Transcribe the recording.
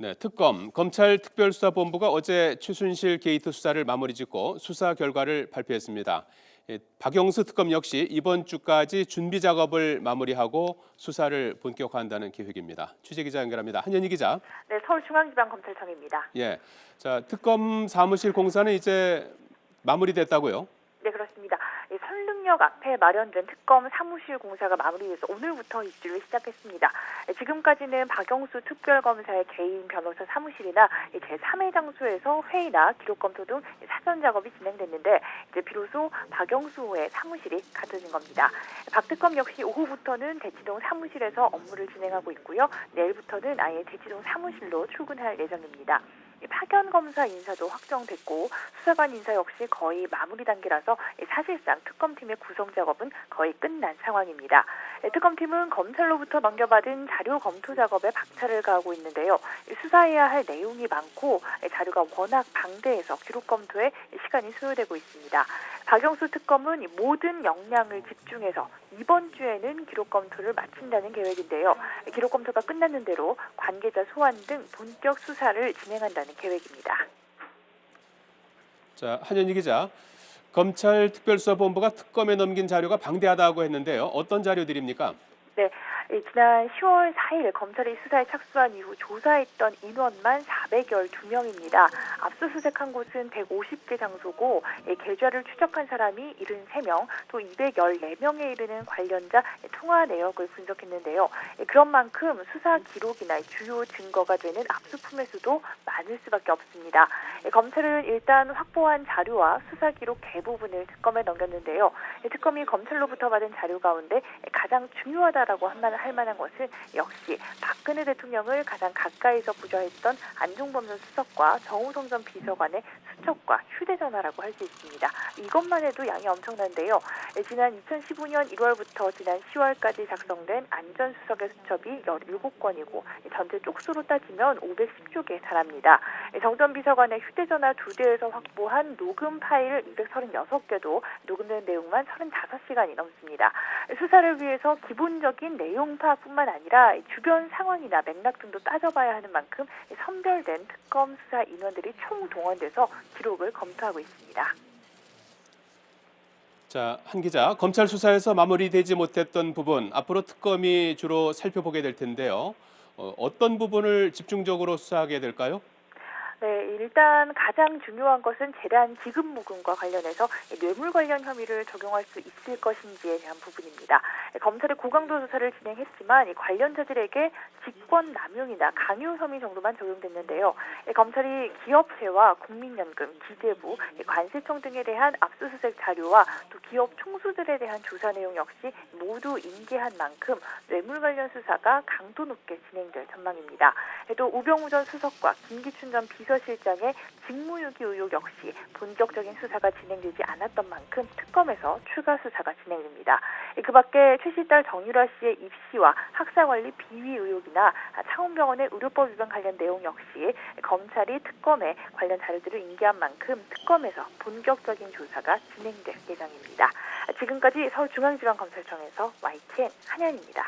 네, 검찰 특별수사본부가 어제 최순실 게이트 수사를 마무리 짓고 수사 결과를 발표했습니다. 박영수 특검 역시 이번 주까지 준비 작업을 마무리하고 수사를 본격화한다는 계획입니다. 취재 기자 연결합니다. 한현희 기자. 네, 서울중앙지방검찰청입니다. 예, 자 특검 사무실 공사는 이제 마무리됐다고요? 네, 그렇습니다. 선릉역 앞에 마련된 특검 사무실 공사가 마무리돼서 오늘부터 입주를 시작했습니다. 지금까지는 박영수 특별검사의 개인 변호사 사무실이나 제3의 장소에서 회의나 기록 검토 등 사전 작업이 진행됐는데 이제 비로소 박영수의 사무실이 갖춰진 겁니다. 박 특검 역시 오후부터는 대치동 사무실에서 업무를 진행하고 있고요. 내일부터는 아예 대치동 사무실로 출근할 예정입니다. 파견 검사 인사도 확정됐고 수사관 인사 역시 거의 마무리 단계라서 사실상 특검팀의 구성 작업은 거의 끝난 상황입니다. 특검팀은 검찰로부터 넘겨받은 자료 검토 작업에 박차를 가하고 있는데요. 수사해야 할 내용이 많고 자료가 워낙 방대해서 기록 검토에 시간이 소요되고 있습니다. 박영수 특검은 모든 역량을 집중해서 이번 주에는 기록 검토를 마친다는 계획인데요. 기록 검토가 끝났는 대로 관계자 소환 등 본격 수사를 진행한다는 계획입니다. 자, 한현희 기자. 검찰 특별수사본부가 특검에 넘긴 자료가 방대하다고 했는데요. 어떤 자료들입니까? 네, 지난 10월 4일 검찰이 수사에 착수한 이후 조사했던 인원만 412명입니다. 압수수색한 곳은 150개 장소고 계좌를 추적한 사람이 73명, 또 214명에 이르는 관련자 통화 내역을 분석했는데요. 그런 만큼 수사 기록이나 주요 증거가 되는 압수품의 수도 많을 수밖에 없습니다. 검찰은 일단 확보한 자료와 수사 기록 대부분을 특검에 넘겼는데요. 특검이 검찰로부터 받은 자료 가운데 가장 중요하다라고 할 만한 것은 역시 박근혜 대통령을 가장 가까이서 부좌했던 안종범 전 수석과 정우성 전 비서관의 수첩과 휴대전화라고 할 수 있습니다. 이것만 해도 양이 엄청난데요. 지난 2015년 1월부터 지난 10월까지 작성된 안 전 수석의 수첩이 17건이고 전체 쪽수로 따지면 510조 개에 달합니다. 정 전 비서관의 휴대전화 2대에서 확보한 녹음 파일 236개도 녹음된 내용만 35시간이 넘습니다. 수사를 위해서 기본적인 내용 파악뿐만 아니라 주변 상황이나 맥락 등도 따져봐야 하는 만큼 선별된 특검 수사 인원들이 총동원돼서 기록을 검토하고 있습니다. 자, 한 기자. 검찰 수사에서 마무리되지 못했던 부분, 앞으로 특검이 주로 살펴보게 될 텐데요. 어떤 부분을 집중적으로 수사하게 될까요? 네, 일단 가장 중요한 것은 재단 기금모금과 관련해서 뇌물 관련 혐의를 적용할 수 있을 것인지에 대한 부분입니다. 검찰이 고강도 조사를 진행했지만 관련자들에게 직권 남용이나 강요 혐의 정도만 적용됐는데요. 검찰이 기업체와 국민연금, 기재부, 관세청 등에 대한 압수수색 자료와 또 기업 총수들에 대한 조사 내용 역시 모두 인계한 만큼 뇌물 관련 수사가 강도 높게 진행될 전망입니다. 또 우병우 전 수석과 김기춘 전 비서실장의 직무유기 의혹 역시 본격적인 수사가 진행되지 않았던 만큼 특검에서 추가 수사가 진행됩니다. 그 밖에 최 씨 딸 정유라 씨의 입시와 학사관리 비위 의혹이나 창원병원의 의료법 위반 관련 내용 역시 검찰이 특검에 관련 자료들을 인계한 만큼 특검에서 본격적인 조사가 진행될 예정입니다. 지금까지 서울중앙지방검찰청에서 YTN 한현입니다.